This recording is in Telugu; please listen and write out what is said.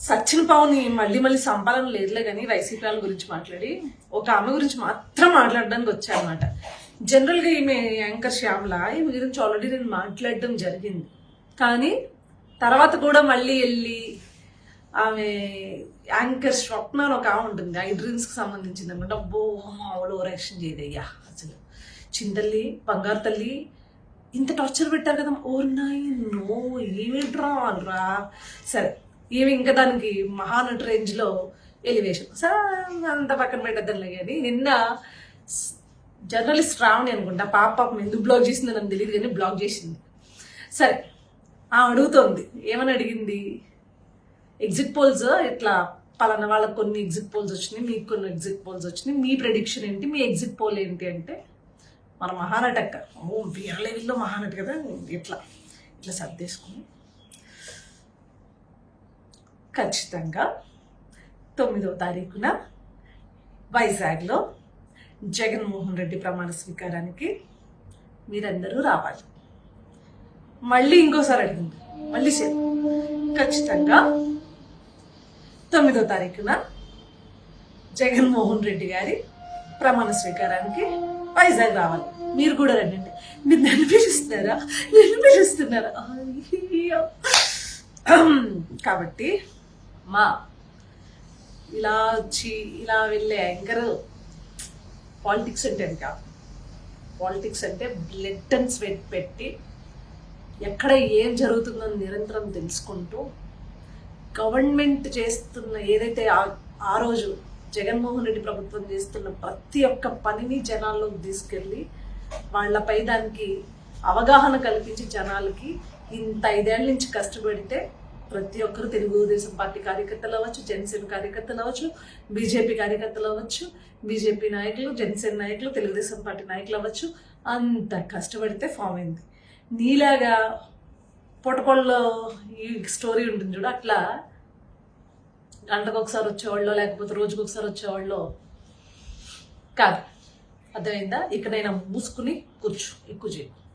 సచిన్ పవన్ మళ్ళీ మళ్ళీ సంపాదన లేదులే కానీ వైసీపీ వాళ్ళ గురించి మాట్లాడి ఒక ఆమె గురించి మాత్రం మాట్లాడడానికి వచ్చారనమాట. జనరల్గా ఈమె యాంకర్ శ్యామల ఈమె గురించి ఆల్రెడీ నేను మాట్లాడడం జరిగింది. కానీ తర్వాత కూడా మళ్ళీ వెళ్ళి ఆమె యాంకర్ స్వప్న అని ఒక ఆమె ఉంటుంది, ఐ డ్రీమ్స్కి సంబంధించింది అనమాట. అబ్బో మామూలు ఓవరాక్షన్ చేయదయ్యా అసలు. చింతల్లి బంగారు తల్లి ఇంత టార్చర్ పెట్టారు కదా, ఓర్నాయి నో ఏమిట్రా అనరా. సరే ఏమి ఇంకా దానికి మహానటి రేంజ్లో ఎలివేషన్ సరే అంత పక్కన పెట్టద్దాంలే. కానీ నిన్న జర్నలిస్ట్ రావని అనుకుంటా పాపం ఎందుకు బ్లాక్ చేసిందో నాకు తెలియదు కానీ బ్లాక్ చేసింది. సరే అడుగుతోంది, ఏమని అడిగింది, ఎగ్జిట్ పోల్స్ ఇట్లా పలానా వాళ్ళకి కొన్ని ఎగ్జిట్ పోల్స్ వచ్చినాయి, మీకు కొన్ని ఎగ్జిట్ పోల్స్ వచ్చినాయి, మీ ప్రెడిక్షన్ ఏంటి, మీ ఎగ్జిట్ పోల్ ఏంటి అంటే మన మహానటి అక్క వేరే లెవెల్లో మహానటి కదా ఇట్లా ఇట్లా సర్దేసుకుని ఖచ్చితంగా 9వ తారీఖున వైజాగ్లో జగన్మోహన్ రెడ్డి ప్రమాణ స్వీకారానికి మీరందరూ రావాలి. మళ్ళీ ఇంకోసారి అడిగింది, మళ్ళీ సేమ్ ఖచ్చితంగా 9వ తారీఖున జగన్మోహన్ రెడ్డి గారి ప్రమాణ స్వీకారానికి వైజాగ్ రావాలి. మీరు కూడా రండి. మీరు నన్ను పిలుస్తున్నారా కాబట్టి మా ఇలా వచ్చి ఇలా వెళ్ళే యాంకర్ పాలిటిక్స్ అంటే కాదు. పాలిటిక్స్ అంటే బ్లడ్ అండ్ స్వెట్ పెట్టి ఎక్కడ ఏం జరుగుతుందో నిరంతరం తెలుసుకుంటూ గవర్నమెంట్ చేస్తున్న ఏదైతే ఆ రోజు జగన్మోహన్ రెడ్డి ప్రభుత్వం చేస్తున్న ప్రతి ఒక్క పనిని జనాల్లోకి తీసుకెళ్ళి వాళ్ళపై దానికి అవగాహన కల్పించి జనాలకి ఇంత 5 ఏళ్ళ నుంచి కష్టపడితే ప్రతి ఒక్కరు తెలుగుదేశం పార్టీ కార్యకర్తలు అవ్వచ్చు, జనసేన కార్యకర్తలు అవ్వచ్చు, బీజేపీ కార్యకర్తలు అవ్వచ్చు, బీజేపీ నాయకులు, జనసేన నాయకులు, తెలుగుదేశం పార్టీ నాయకులు అవ్వచ్చు, అంత కష్టపడితే ఫామ్ అయింది. నీలాగా పొటకొల్లో ఈ స్టోరీ ఉంటుంది చూడు, అట్లా గంటకు ఒకసారి వచ్చేవాళ్ళు లేకపోతే రోజుకు ఒకసారి వచ్చేవాళ్ళు కాదు. అర్థమైందా? ఇకనైనా మూసుకుని కూర్చో, ఎక్కువ చేయి.